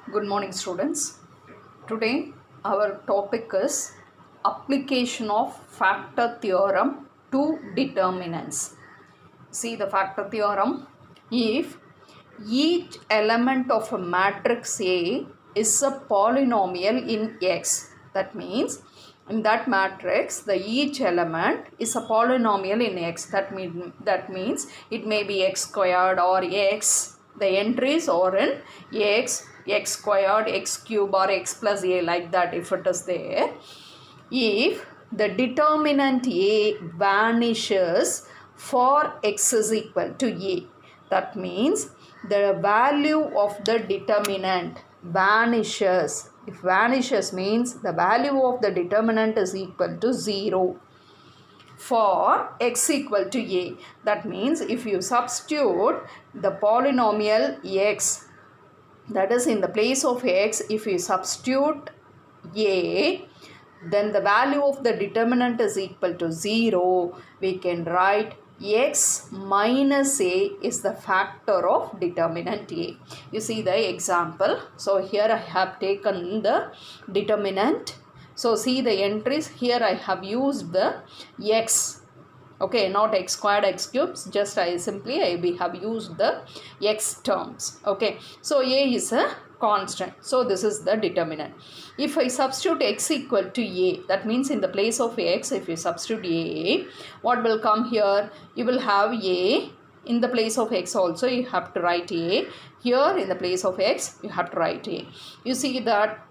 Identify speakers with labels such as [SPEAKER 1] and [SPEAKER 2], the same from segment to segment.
[SPEAKER 1] Good morning, students. Today, our topic is application of factor theorem to determinants. See the factor theorem. If each element of a matrix A is a polynomial in X, that means in that matrix, the each element is a polynomial in X. That means it may be X squared or X. The entries are in X, X squared, X cube or X plus A, like that if it is there. If the determinant A vanishes for X is equal to A, that means the value of the determinant vanishes. If vanishes means the value of the determinant is equal to 0 for X equal to A. That means if you substitute the polynomial X, that is in the place of X, if you substitute A, then the value of the determinant is equal to 0. We can write X minus A is the factor of determinant A. You see the example. So here I have taken the determinant. So see the entries. Here I have used the X. Okay, not X squared, X cubes. Just we have used the X terms. Okay, so A is a constant. So this is the determinant. If I substitute X equal to A, that means in the place of X, if you substitute A, what will come here? You will have A. In the place of X also you have to write A. Here in the place of X you have to write A. You see that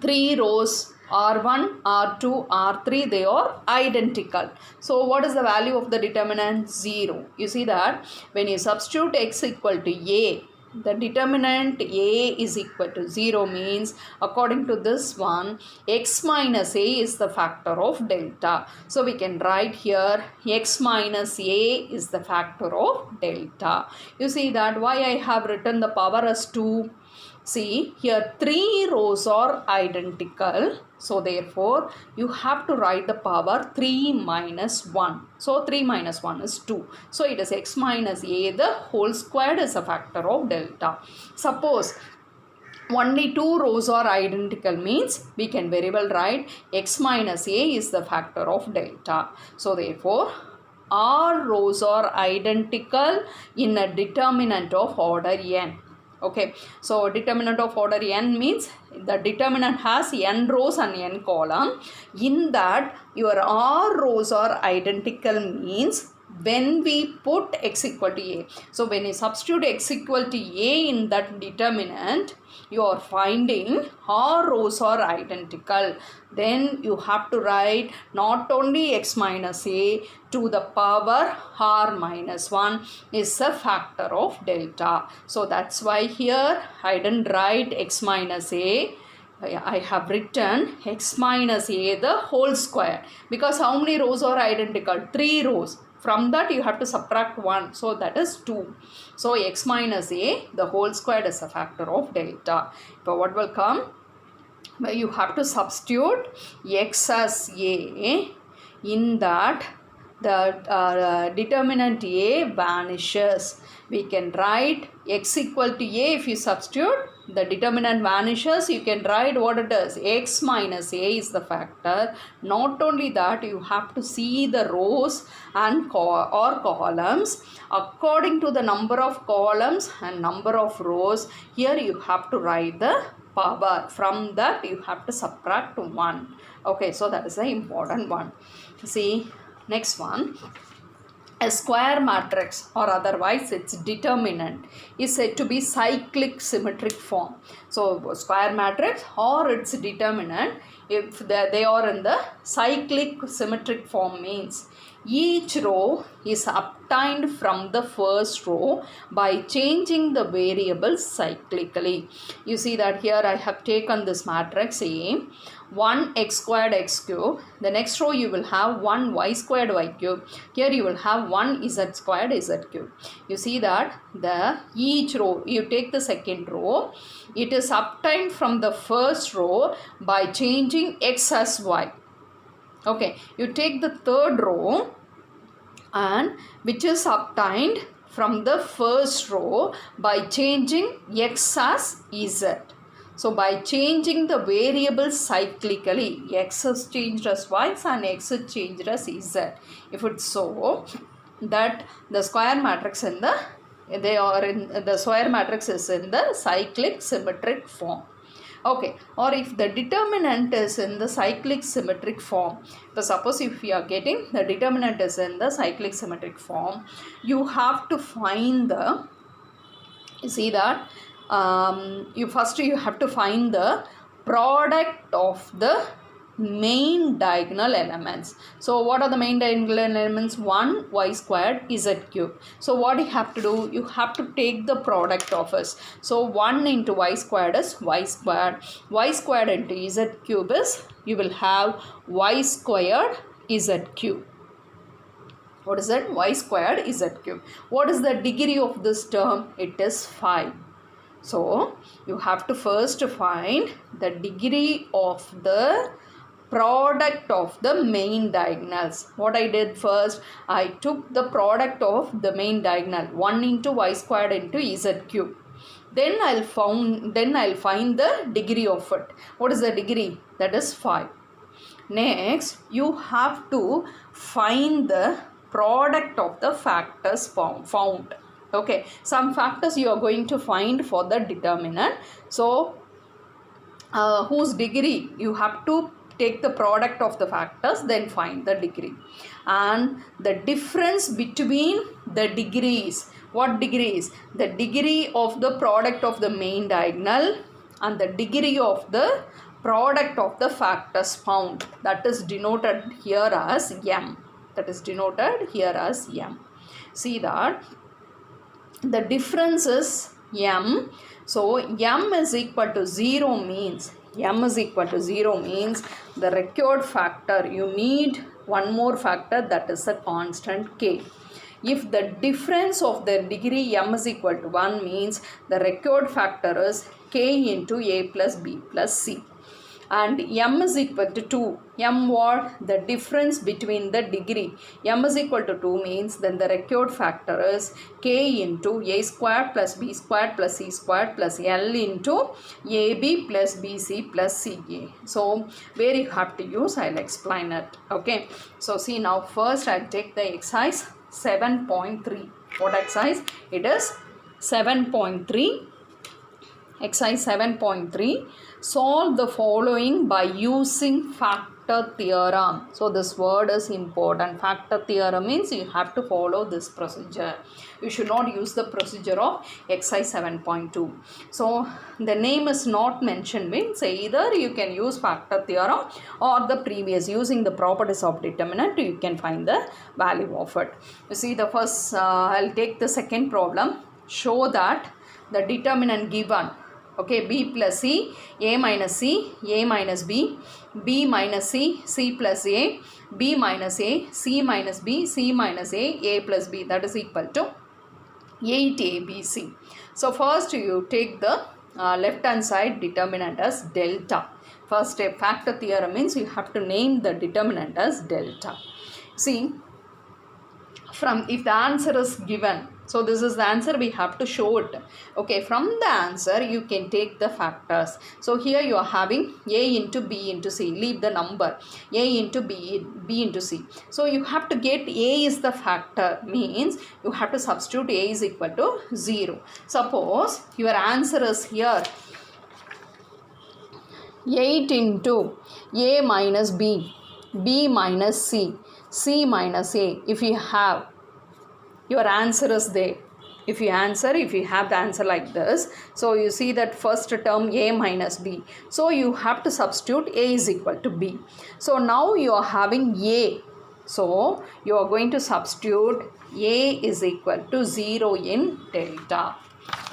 [SPEAKER 1] 3 rows R1, R2, R3, they are identical. So what is the value of the determinant? 0. You see that when you substitute X equal to A, the determinant A is equal to 0 means according to this one, X minus A is the factor of delta. So we can write here X minus A is the factor of delta. You see that why I have written the power as 2. See here 3 rows are identical. So therefore you have to write the power 3 minus 1. So 3 minus 1 is 2. So it is X minus A the whole squared is a factor of delta. Suppose only 2 rows are identical means we can very well write X minus A is the factor of delta. So therefore all rows are identical in a determinant of order n. Okay, so determinant of order n means the determinant has n rows and n column. In that your r rows are identical means when we put X equal to A. So when you substitute X equal to A in that determinant, you are finding r rows are identical. Then you have to write not only X minus A to the power r minus 1 is a factor of delta. So that's why here I didn't write X minus A. I have written X minus A the whole square, because how many rows are identical? 3 rows. From that you have to subtract 1. So that is 2. So X minus A the whole square is a factor of delta. But what will come? Well, you have to substitute X as A. In that the determinant A vanishes. We can write X equal to A. If you substitute the determinant vanishes, you can write what it is. X minus A is the factor. Not only that, you have to see the rows and or columns according to the number of columns and number of rows. Here you have to write the power. From that you have to subtract 1. Okay, so that is the important one. See next one. A square matrix or otherwise its determinant is said to be cyclic symmetric form. So square matrix or its determinant, if they are in the cyclic symmetric form means each row is obtained from the first row by changing the variables cyclically. You see that here I have taken this matrix A, 1 x squared x cube. The next row you will have 1 y squared y cube. Here you will have 1 z squared z cube. You see that the each row, you take the second row, it is obtained from the first row by changing x as y. Okay, you take the third row and which is obtained from the first row by changing x as z. So by changing the variables cyclically, x is changed as y and x is changed as z. If it's so, that the square matrix in the square matrix is in the cyclic symmetric form. Okay, or if the determinant is in the cyclic symmetric form, so suppose if we are getting the determinant is in the cyclic symmetric form, you have to find the, you see that you have to find the product of the main diagonal elements. So what are the main diagonal elements? 1 y squared z cube. So what you have to do, you have to take the product of us. So 1 into y squared is y squared into z cube is, you will have y squared z cube. What is that? Y squared z cube. What is the degree of this term? It is 5. So you have to first find the degree of the product of the main diagonals. What I did first, I took the product of the main diagonal, 1 into y squared into z cube. Then I'll find the degree of it. What is the degree? That is 5. Next, you have to find the product of the factors found. Okay, some factors you are going to find for the determinant. So whose degree, you have to take the product of the factors, then find the degree. And the difference between the degrees, what degrees? The degree of the product of the main diagonal and the degree of the product of the factors found, that is denoted here as m. That is denoted here as m. See that the difference is m. So m is equal to 0 means, m is equal to 0 means the required factor, you need one more factor, that is a constant k. If the difference of the degree m is equal to 1 means the required factor is k into a plus b plus c. And m is equal to 2. M what? The difference between the degree. M is equal to 2 means then the required factor is k into a squared plus b squared plus c squared plus l into ab plus bc plus ca. So where you have to use, I'll explain it. Okay. So see now first I'll take the exercise 7.3. What exercise? It is 7.3. Exercise 7.3. Solve the following by using factor theorem. So this word is important. Factor theorem means you have to follow this procedure. You should not use the procedure of exercise 7.2. So the name is not mentioned means either you can use factor theorem or the previous, using the properties of determinant you can find the value of it. You see the first, I'll take the second problem. Show that the determinant given, okay, b plus c, a minus c, a minus b, b minus c, c plus a, b minus a, c minus b, c minus a plus b, that is equal to 8abc. So first you take the left hand side determinant as delta. First step, factor theorem means you have to name the determinant as delta. See, from if the answer is given, so this is the answer, we have to show it. Okay, from the answer you can take the factors. So here you are having a into b into c, leave the number, a into b, b into c. So you have to get a is the factor, means you have to substitute a is equal to 0. Suppose your answer is here 8 into a minus b, b minus c, c minus a. If you have, your answer is there. If you have the answer like this, so you see that first term a minus b. So you have to substitute a is equal to b. So now you are having a. So you are going to substitute a is equal to 0 in delta.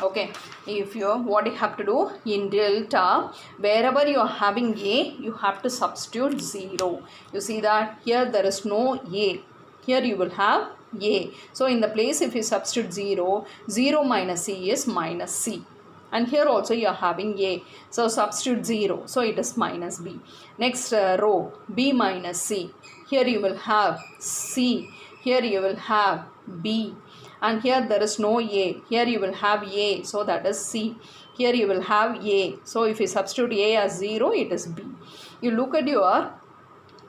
[SPEAKER 1] Okay, if you, what you have to do in delta, wherever you are having a, you have to substitute 0. You see that here there is no a. Here you will have a. So in the place if you substitute 0, 0 minus c is minus c. And here also you are having a. So substitute 0. So it is minus b. Next row, b minus c. Here you will have c. Here you will have b. and here there is no A. Here you will have A, so that is C. Here you will have A. So if you substitute A as 0, it is B. You look at your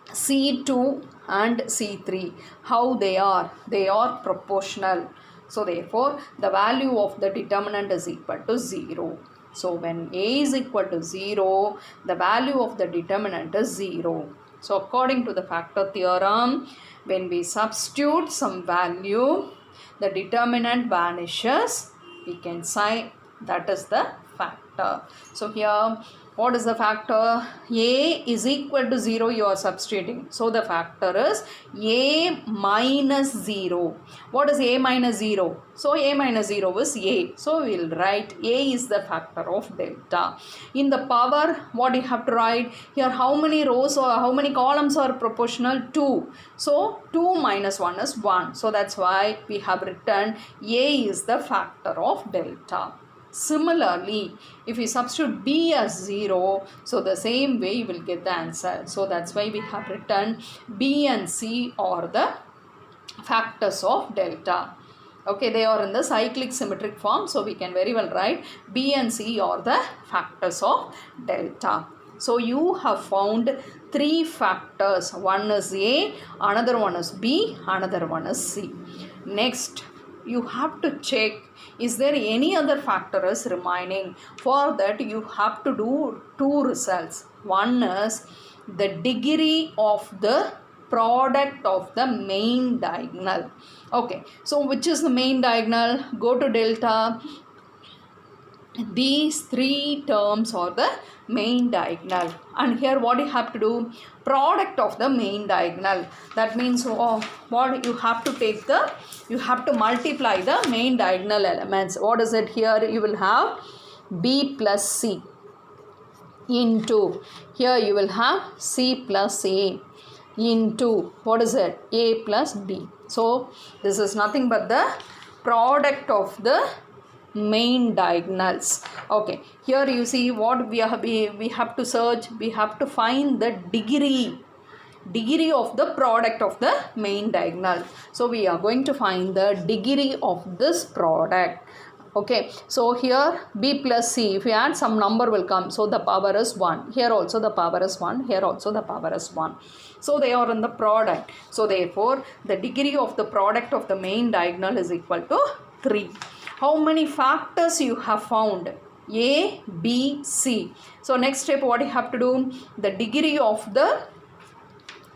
[SPEAKER 1] C2 and C3. How they are? They are proportional. So therefore, the value of the determinant is equal to 0. So when A is equal to 0, the value of the determinant is 0. So according to the factor theorem, when we substitute some value, the determinant vanishes. We can say that is the factor. So here, what is the factor? A is equal to 0, you are substituting. So the factor is A minus 0. What is A minus 0? So A minus 0 is A. So we will write A is the factor of delta. In the power, what you have to write? Here how many rows or how many columns are proportional? 2. So 2 minus 1 is 1. So that's why we have written A is the factor of delta. Similarly, if we substitute B as 0, so the same way you will get the answer. So that's why we have written B and C are the factors of delta. Okay, they are in the cyclic symmetric form, so we can very well write B and C are the factors of delta. So you have found 3 factors. One is A, another one is B, another one is C. Next, you have to check, is there any other factor is remaining? For that you have to do 2 results. One is the degree of the product of the main diagonal. Okay, so which is the main diagonal? Go to delta. These 3 terms are the main diagonal, and here what you have to do? Product of the main diagonal. That means what you have to take you have to multiply the main diagonal elements. What is it here? You will have B plus C into, here you will have C plus A into, what is it? A plus B. So this is nothing but the product of the main diagonals. Okay, here you see what we have to search. We have to find the degree of the product of the main diagonal. So we are going to find the degree of this product. Okay, so here B plus C, if you add some number will come, so the power is 1. Here also the power is 1, here also the power is 1. So they are in the product. So therefore the degree of the product of the main diagonal is equal to 3. How many factors you have found? A, B, C. So next step, what you have to do? The degree of the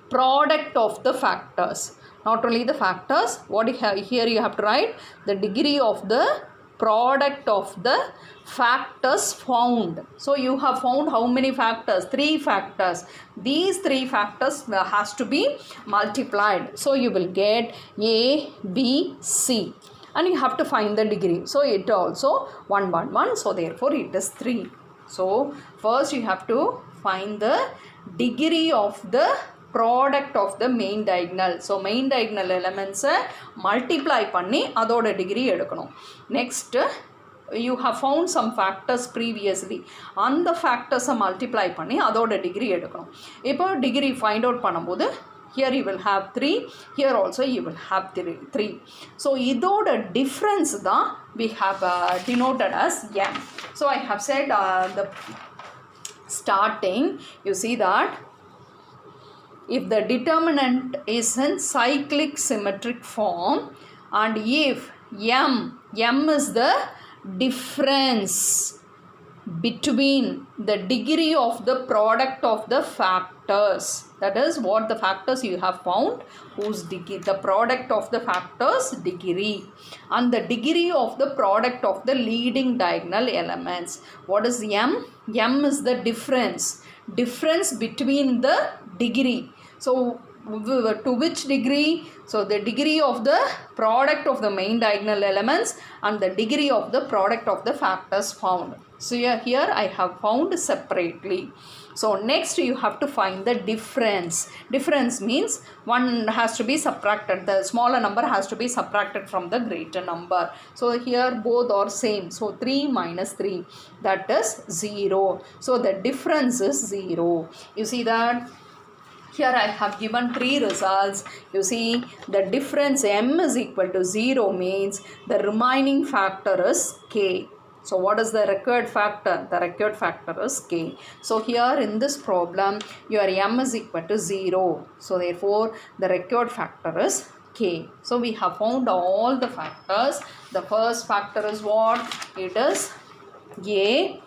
[SPEAKER 1] product of the factors. Not only the factors, what you have here, you have to write the degree of the product of the factors found. So you have found how many factors? 3 factors. These 3 factors has to be multiplied. So you will get A, B, C. And you have to find the degree. So it also 1, 1, 1. So therefore it is 3. So first you have to find the degree of the product of the main diagonal. So main diagonal elements multiply panni adoda degree edukanum. Next, you have found some factors previously. And the factors multiply panni adoda degree edukanum. Ipo degree find out பண்ணும்போது, here you will have 3, here also you will have 3. So idoda difference da we have denoted as m. So I have said the starting, you see that if the determinant is in cyclic symmetric form, and if m is the difference between the degree of the product of the factors, that is what the factors you have found, whose degree, the product of the factors degree, and the degree of the product of the leading diagonal elements. What is m? M is the difference between the degree. So to which degree? So the degree of the product of the main diagonal elements and the degree of the product of the factors found. So here I have found separately. So next you have to find the difference. Difference means one has to be subtracted. The smaller number has to be subtracted from the greater number. So here both are same. So 3 minus 3, that is 0. So the difference is 0. You see that? Here I have given 3 results. You see the difference m is equal to 0 means the remaining factor is k. So what is the required factor? The required factor is k. So here in this problem your m is equal to 0. So therefore the required factor is k. So we have found all the factors. The first factor is what? It is a.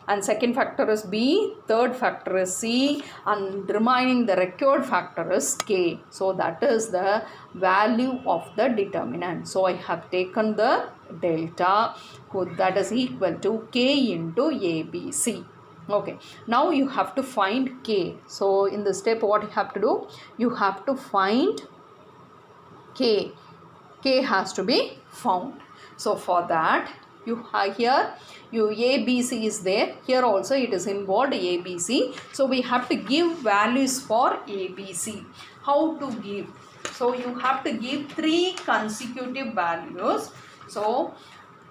[SPEAKER 1] And second factor is B, third factor is C, and remaining the required factor is K. So that is the value of the determinant. So I have taken the delta that is equal to K into ABC. Okay, now you have to find K. So in this step what you have to do? You have to find K. K has to be found. So for that, you have here ABC is there. Here also it is involved ABC. So we have to give values for ABC. How to give? So you have to give 3 consecutive values. So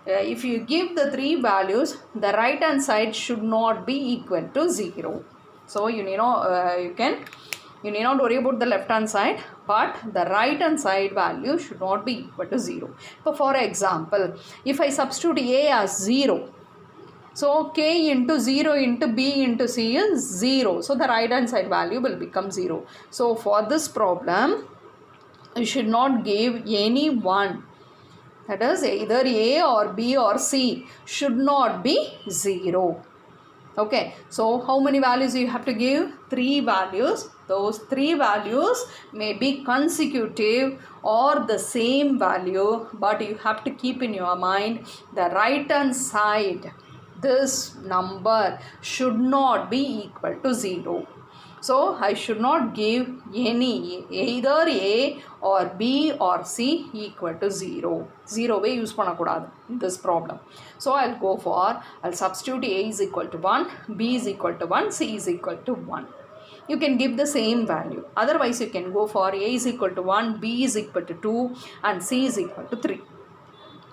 [SPEAKER 1] if you give the 3 values, the right hand side should not be equal to 0. So you need not worry about the left hand side, but the right hand side value should not be equal to 0. So for example, if I substitute A as 0, so K into 0 into B into C is 0. So the right hand side value will become 0. So for this problem, you should not give any one. That is either A or B or C should not be 0. Okay, so how many values you have to give? 3 values. Those 3 values may be consecutive or the same value, but you have to keep in your mind the right hand side, this number should not be equal to 0. So I should not give any, either A or B or C equal to 0. 0 way use pannakoodadu in this problem. So I'll substitute A is equal to 1, B is equal to 1, C is equal to 1. You can give the same value. Otherwise you can go for A is equal to 1, B is equal to 2 and C is equal to 3.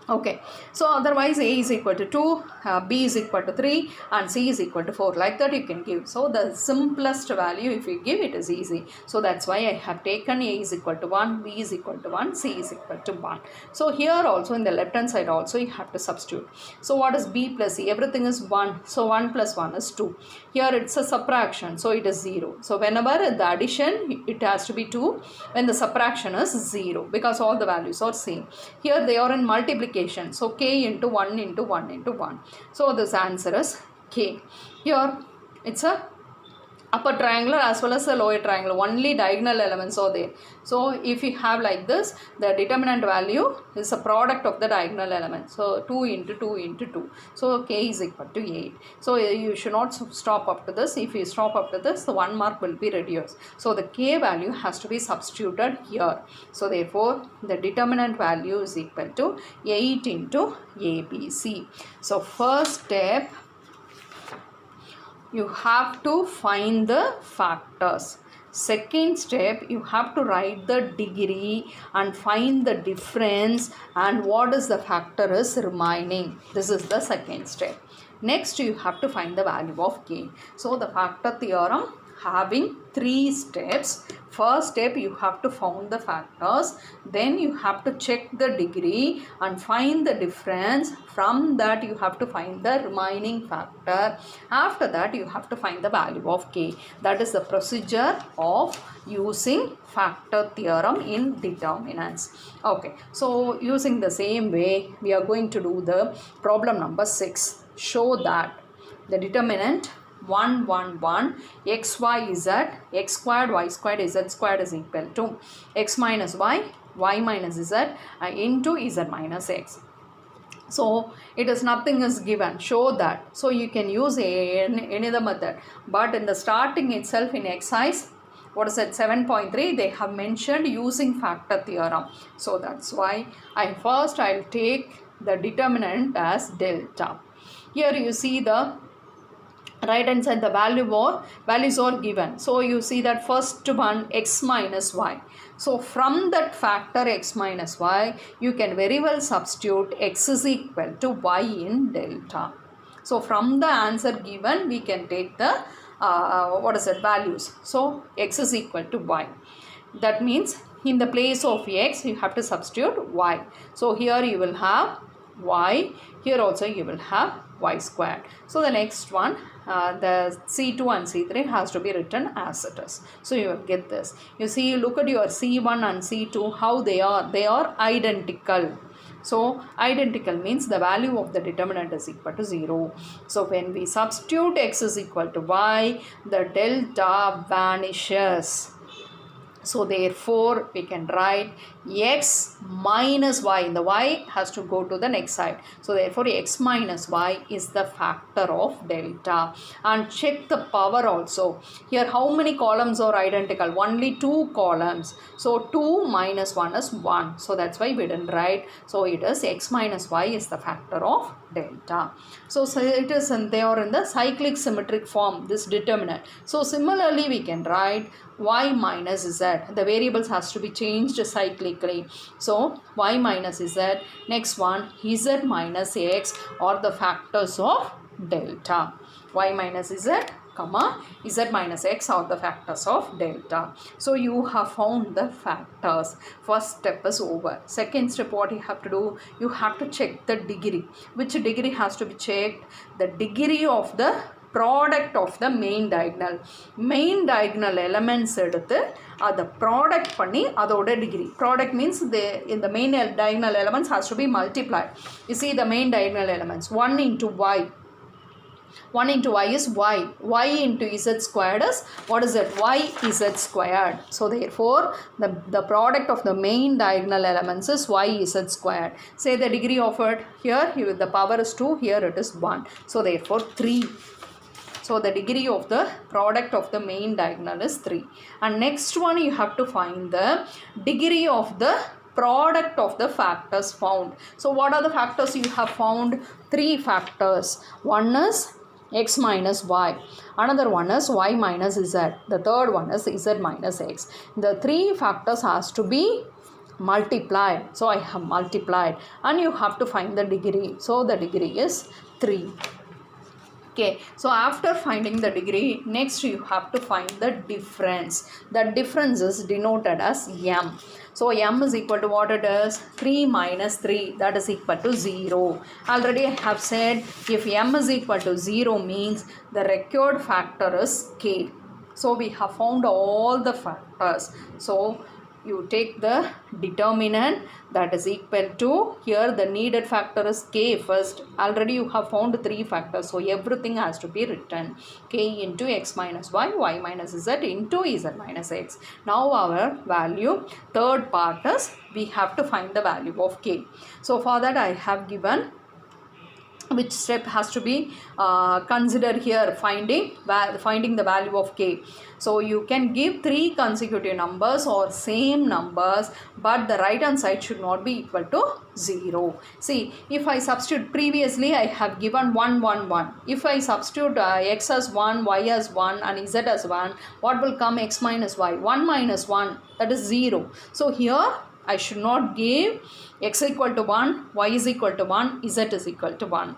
[SPEAKER 1] Okay, so otherwise A is equal to 2, B is equal to 3 and C is equal to 4. Like that you can give. So the simplest value if you give, it is easy. So that's why I have taken A is equal to 1, B is equal to 1, C is equal to 1. So here also in the left hand side also you have to substitute. So what is B plus C? Everything is 1. So 1 plus 1 is 2. Here it's a subtraction. So it is 0. So whenever the addition, it has to be 2. When the subtraction is 0. Because all the values are same. Here they are in multiplication. So K into 1 into 1 into 1. So this answer is K. Here it's a upper triangular as well as a lower triangle. Only diagonal elements are there. So if you have like this, the determinant value is a product of the diagonal element. So 2 into 2 into 2. So K is equal to 8. So you should not stop up to this. If you stop up to this, the 1 mark will be reduced. So the K value has to be substituted here. So therefore the determinant value is equal to 8 into ABC. So first step, you have to find the factors. Second step, you have to write the degree and find the difference and what is the factor is remaining. This is the second step. Next, you have to find the value of K. So the factor theorem having 3 steps. First step, you have to find the factors, then you have to check the degree and find the difference. From that you have to find the remaining factor. After that you have to find the value of K. That is the procedure of using factor theorem in determinants. Okay, so using the same way we are going to do the problem number 6. Show that the determinant 1 1 1 x y z x squared y squared z squared is equal to x minus y minus z into z minus x. So it is nothing is given. Show that. So you can use any other method, but in the starting itself in exercise, what is it, 7.3, they have mentioned using factor theorem. So that's why I'll take the determinant as delta. Here you see the right hand side, the values are given. So you see that first one, x minus y. So from that factor x minus y, you can very well substitute x is equal to y in delta. So from the answer given, we can take the values. So x is equal to y. That means in the place of x you have to substitute y. So here you will have y, here also you will have y squared. So the next one, the C2 and C3 has to be written as it is. So you will get this. You see, look at your C1 and C2, how they are identical. So identical means the value of the determinant is equal to 0. So when we substitute x is equal to y, the delta vanishes. So therefore we can write x minus y. The y has to go to the next side. So therefore x minus y is the factor of delta. And check the power also. Here how many columns are identical? Only 2 columns. So 2 minus 1 is 1. So that's why we didn't write. So it is x minus y is the factor of delta. So it is they are in the cyclic symmetric form, this determinant. So similarly we can write y minus z. The variables has to be changed cyclically. So y minus z. Next one, z minus x are the factors of delta. Y minus z comma z minus x are the factors of delta. So you have found the factors. First step is over. Second step, what you have to do, you have to check the degree. Which degree has to be checked? The degree of the product of the main diagonal. Main diagonal elements எடுத்து the product பண்ணி அதோட degree. Product means in the main diagonal elements has to be multiplied. You see the main diagonal elements, 1 into y. 1 into y is y. Y into z squared is, what is it? Y z squared. So therefore the product of the main diagonal elements is y z squared. Say the degree of it, here the power is 2, here it is 1. So therefore 3. So the degree of the product of the main diagonal is 3. And next one you have to find the degree of the product of the factors found. So what are the factors you have found? 3 factors. One is x minus y. Another one is y minus z. The third one is z minus x. The 3 factors has to be multiplied. So I have multiplied and you have to find the degree. So the degree is 3. Okay, so after finding the degree, next you have to find the difference. The difference is denoted as m. So m is equal to what it is? 3 minus 3, that is equal to 0. Already I have said if m is equal to 0 means the required factor is k. So we have found all the factors. So you take the determinant that is equal to, here the needed factor is k first. Already you have found 3 factors. So everything has to be written. K into x minus y, y minus z into z minus x. Now our value, third part is we have to find the value of k. So for that I have given which step has to be considered here, finding the value of k. So you can give 3 consecutive numbers or same numbers, but the right hand side should not be equal to 0. See, if I substitute, previously I have given 1 1 1. If I substitute x as 1, y as 1 and z as 1, what will come? X minus y. 1 minus 1, that is 0. So here I should not give x equal to 1, y is equal to 1, z is equal to 1.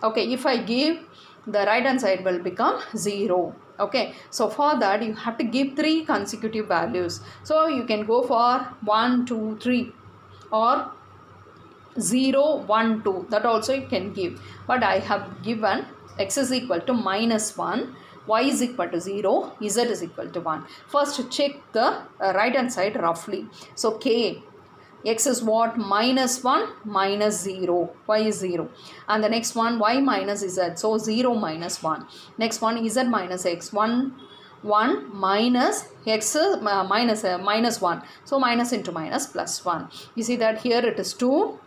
[SPEAKER 1] Okay, if I give, the right hand side will become 0. Okay, so for that you have to give 3 consecutive values. So you can go for 1 2 3 or 0 1 2, that also you can give. But I have given x is equal to minus 1, y is equal to 0, z is equal to 1. First check the right hand side roughly. So k, x is what? Minus 1 minus 0, y is 0. And the next one, y minus z, so 0 minus 1. Next one, z minus x, 1 minus x minus 1. So minus into minus plus 1. You see that here it is 2.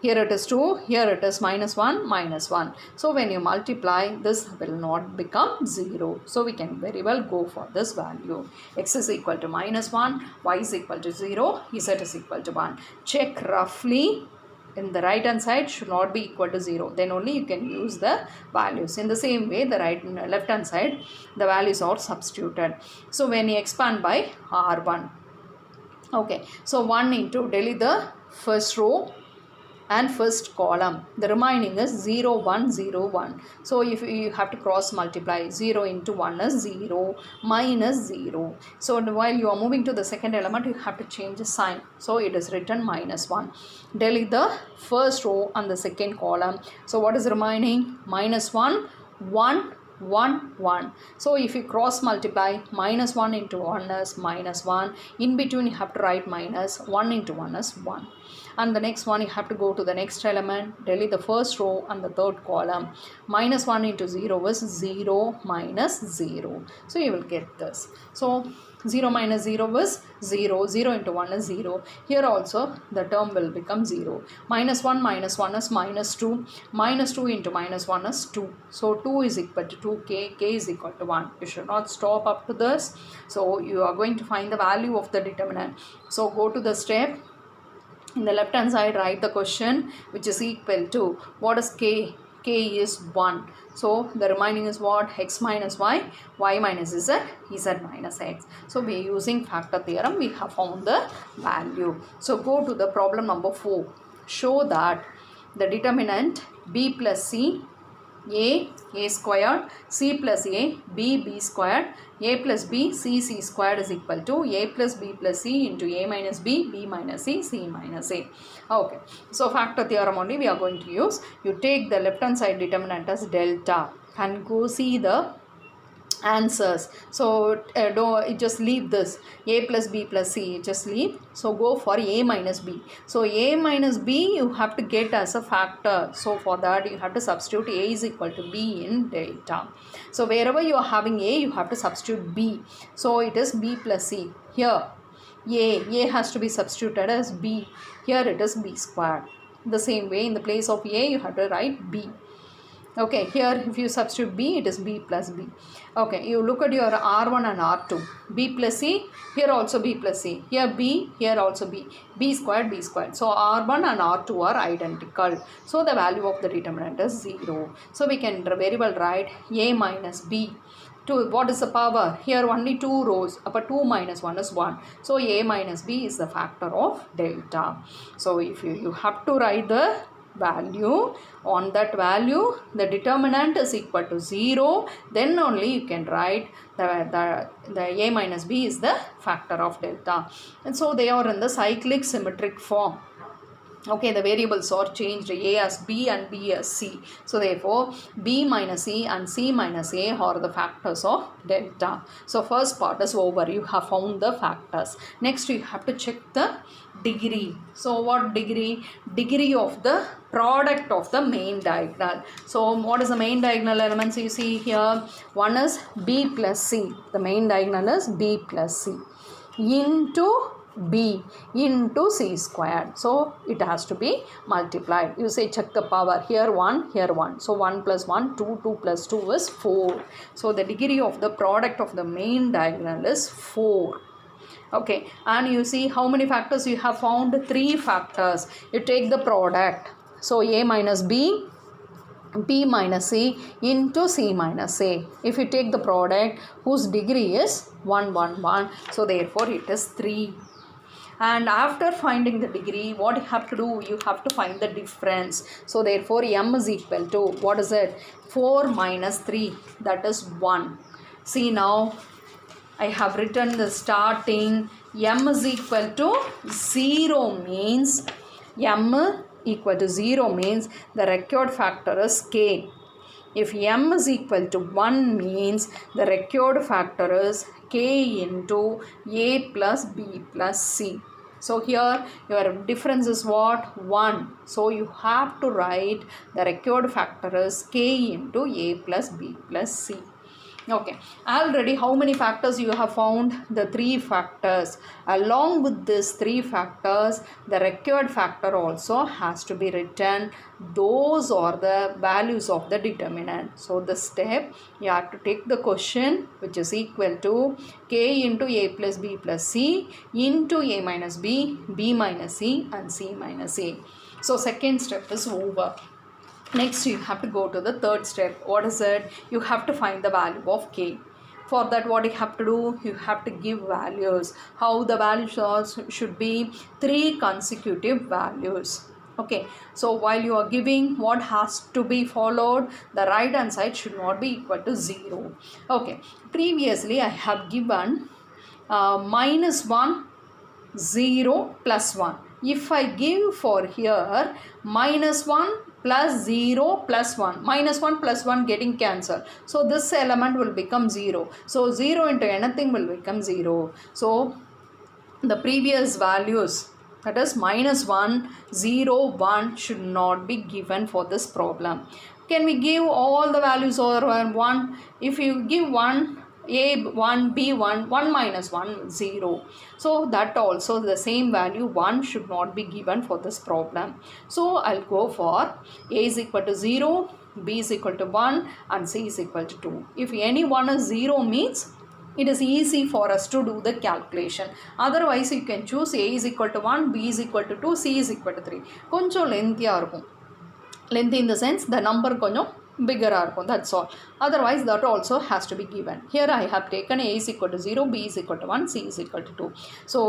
[SPEAKER 1] Here it is 2, here it is minus 1, minus 1. So when you multiply, this will not become 0. So we can very well go for this value. X is equal to minus 1, y is equal to 0, z is equal to 1. Check roughly. In the right hand side should not be equal to 0. Then only you can use the values. In the same way, the left hand side, the values are substituted. So when you expand by R1. Okay, so 1 into, delete the first row and first column. The remaining is 0, 1, 0, 1. So if you have to cross multiply, 0 into 1 is 0, minus 0. So while you are moving to the second element, you have to change the sign. So it is written minus 1. Delete the first row and the second column. So what is remaining? Minus 1, 1, 1, 1. So if you cross multiply, minus 1 into 1 is minus 1. In between you have to write minus. 1 into 1 is 1. And the next one, you have to go to the next element, delete the first row and the third column. Minus 1 into 0 is 0, minus 0. So you will get this. So 0 minus 0 is 0. 0 into 1 is 0. Here also the term will become 0. Minus 1 is minus 2. Minus 2 into minus 1 is 2. So 2 is equal to 2k. K is equal to 1. You should not stop up to this. So you are going to find the value of the determinant. So go to the step. In the left hand side, write the question which is equal to, what is k? K is 1. So the remaining is what? X minus y, y minus z, z minus x. So we are using factor theorem. We have found the value. So go to the problem number 4. Show that the determinant b plus c, a squared, c plus a, b squared, a plus b, c squared is equal to a plus b plus c into a minus b minus c minus a. Okay, so factor theorem only we are going to use. You take the left hand side determinant as delta and go see the answers. So just leave this a plus b plus c, just leave. So go for a minus b. So a minus b you have to get as a factor. So for that you have to substitute a is equal to b in delta. So wherever you are having a, you have to substitute b. So it is b plus c. Here a has to be substituted as b. Here it is b squared. The same way, in the place of a you have to write b. Okay, here if you substitute b, it is b plus b. Okay, you look at your r1 and r2. B plus c, here also b plus c. Here b, here also b. B squared, b squared. So r1 and r2 are identical. So the value of the determinant is 0. So we can very well write a minus b. To what is the power? Here only 2 rows. Upper 2 minus 1 is 1. So a minus b is the factor of delta. So if you have to write the value, on that value the determinant is equal to 0, then only you can write the a minus b is the factor of delta. And so they are in the cyclic symmetric form. Okay, the variables are changed, a as b and b as c. So therefore b minus c and c minus a are the factors of delta. So first part is over. You have found the factors. Next you have to check the degree. So what degree? Degree of the product of the main diagonal. So what is the main diagonal elements? You see here, one is b plus c. The main diagonal is b plus c into b into c squared. So it has to be multiplied. You say check the power. Here 1, here 1. So 1 plus 1, 2, 2 plus 2 is 4. So the degree of the product of the main diagonal is 4. Okay, and you see how many factors you have found? 3 factors. You take the product. So a minus b, b minus c into c minus a. If you take the product whose degree is 1, 1, 1. So therefore it is 3. And after finding the degree, what you have to do? You have to find the difference. So therefore m is equal to, what is it? 4 minus 3, that is 1. See now, I have written the starting m is equal to 0 means, m equal to 0 means the required factor is k. If m is equal to 1 means the required factor is k into a plus b plus c. So here your difference is what? 1. So you have to write the required factor is k into a plus b plus c. Okay, already how many factors you have found? The 3 factors. Along with these 3 factors, the required factor also has to be written. Those are the values of the determinant. So the step, you have to take the question which is equal to k into a plus b plus c into a minus b, b minus c and c minus a. So second step is over. Next you have to go to the third step. What is it? You have to find the value of k. For that what you have to do? You have to give values. How the values should be? 3 consecutive values. Okay, so while you are giving what has to be followed, the right hand side should not be equal to 0. Okay, previously I have given minus 1, 0 plus 1. If I give for here minus 1 plus 0 plus 1, minus 1 plus 1 getting cancelled, so this element will become 0. So 0 into anything will become 0. So the previous values, that is minus 1, 0, 1 should not be given for this problem. Can we give all the values over 1? If you give 1, A1, B1, 1 minus 1, 0. So that also the same value 1 should not be given for this problem. So I'll go for A is equal to 0, B is equal to 1 and C is equal to 2. If any one is 0 means it is easy for us to do the calculation. Otherwise you can choose A is equal to 1, B is equal to 2, C is equal to 3. கொஞ்சம் lengthy-ஆ இருக்கும். Lengthy in the sense the number கொஞ்சம் bigger-ஆ இருக்கும். That's all. Otherwise that also has to be given. Here I have taken A is equal to 0, B is equal to 1, C is equal to 2. So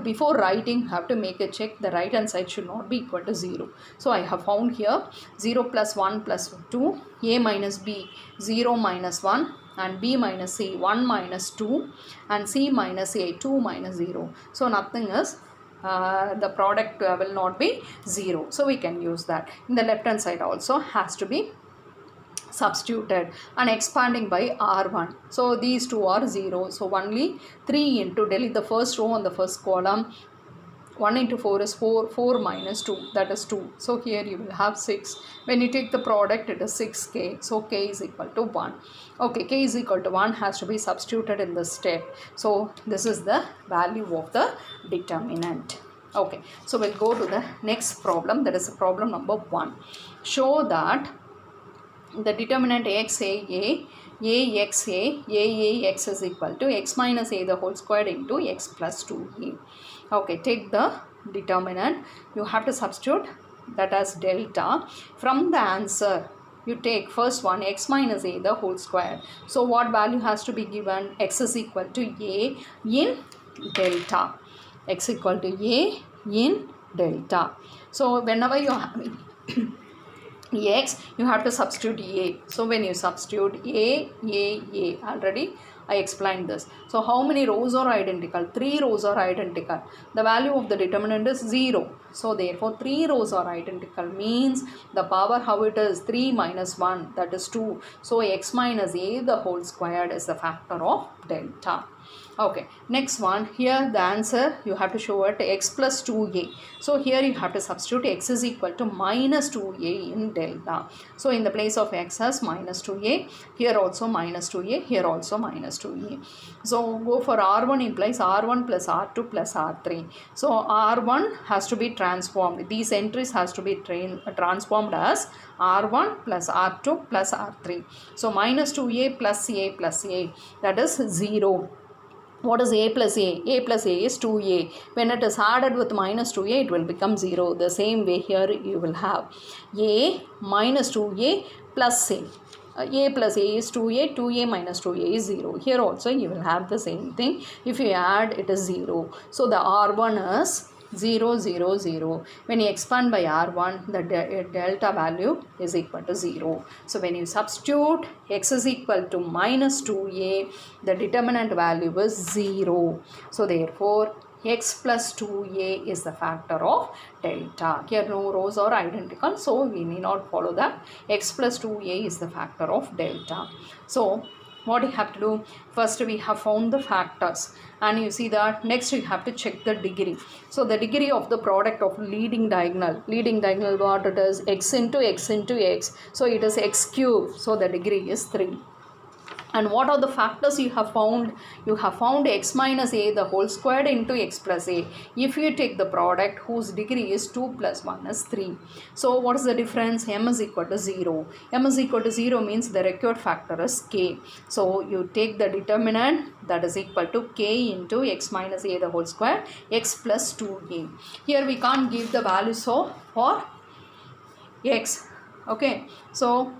[SPEAKER 1] before writing, have to make a check. The right hand side should not be equal to 0. So I have found here 0 plus 1 plus 2, A minus B, 0 minus 1, and B minus C, 1 minus 2, and C minus A, 2 minus 0. So nothing is the product will not be 0. So we can use that. In the left hand side also has to be substituted and expanding by R1. So these two are 0. So only 3 into, delete the first row on the first column. 1 into 4 is 4, 4 minus 2, that is 2. So here you will have 6. When you take the product, it is 6k. So k is equal to 1. Okay, k is equal to 1 has to be substituted in this step. So this is the value of the determinant. Okay, so we'll go to the next problem. That is problem number 1. Show that the determinant XAA, AX is equal to x minus a the whole squared into x plus 2a. Okay, take the determinant. You have to substitute that as delta. From the answer, you take first one x minus a the whole square. So what value has to be given? X is equal to a in delta. X equal to a in delta. So whenever you are having x, you have to substitute a. So when you substitute a, already I explained this. So how many rows are identical? 3 rows are identical. The value of the determinant is 0. So therefore 3 rows are identical means the power how it is 3 minus 1, that is 2. So x minus a the whole squared is the factor of delta. Okay, next one, here the answer you have to show it x plus 2a. So here you have to substitute x is equal to minus 2a in delta. So in the place of x as minus 2a, here also minus 2a, here also minus 2a. So go for R1 implies R1 plus R2 plus R3. So R1 has to be transformed. These entries has to be transformed as R1 plus R2 plus R3. So minus 2a plus a, that is 0. What is a plus a? A plus a is 2a. When it is added with minus 2a, it will become 0. The same way here you will have a minus 2a plus a. A plus a is 2a, 2a minus 2a is 0. Here also you will have the same thing. If you add, it is 0. So the R1 is 0, 0, 0. When you expand by R1, the delta value is equal to 0. So when you substitute x is equal to minus 2a, the determinant value is 0. So therefore, x plus 2a is the factor of delta. Here no rows are identical, so we need not follow that. X plus 2a is the factor of delta. So what you have to do, first we have found the factors, and you see that next you have to check the degree. So the degree of the product of leading diagonal what it is, x into x into x, so it is x cube, so the degree is 3. And what are the factors you have found? You have found x minus a the whole squared into x plus a. If you take the product whose degree is 2 plus 1 is 3. So what is the difference? M is equal to 0. M is equal to 0 means the required factor is k. So you take the determinant that is equal to k into x minus a the whole square, x plus 2a. Here we can't give the value so for x. Okay, so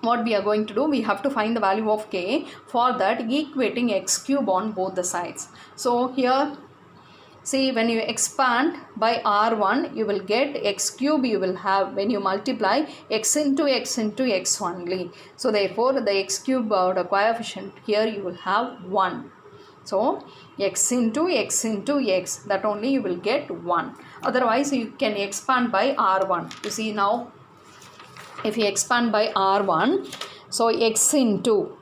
[SPEAKER 1] what we are going to do, we have to find the value of k. For that, equating x cube on both the sides. So here See, when you expand by r1, you will get x cube. You will have, when you multiply, x into x into x only. So therefore the x cube the coefficient here you will have 1. So x into x into x, that only you will get 1. Otherwise you can expand by r1. You see now, if you expand by r1, so x into,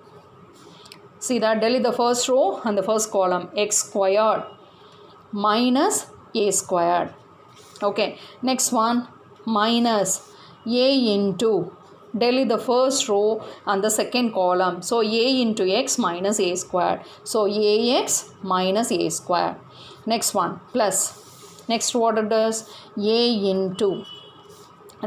[SPEAKER 1] see that, delete the first row and the first column, x squared minus a squared. Okay, next one, minus a into, delete the first row and the second column, so a into x minus a squared, so ax minus a squared. Next one, plus, next what it does, a into,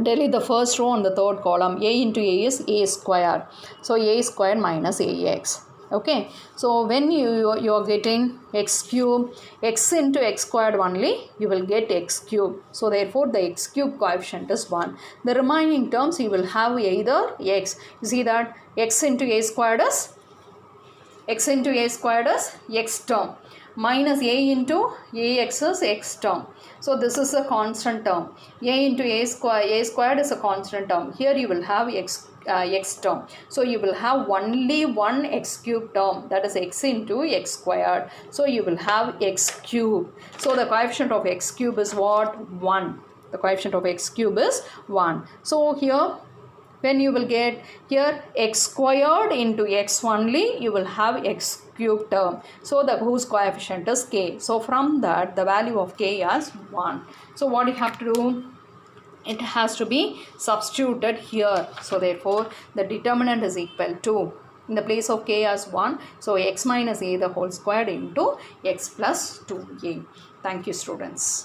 [SPEAKER 1] delete the first row and the third column, a into a is a squared, so a squared minus ax. Okay, so when you are getting x cube, x into x squared only, you will get x cube. So therefore the x cube coefficient is 1. The remaining terms you will have either x. You see that x into a squared is x term, minus a into ax is x term. So this is a constant term. A into a squared is a constant term. Here you will have x term. So you will have only one x cube term, that is x into x squared. So you will have x cube. So the coefficient of x cube is what? 1. The coefficient of x cube is 1. So here, when you will get here x squared into x only, you will have x cube term. So the whose coefficient is k. So from that the value of k is 1. So what you have to do? It has to be substituted here. So therefore the determinant is equal to, in the place of k as 1, so x minus a the whole squared into x plus 2a. Thank you, students.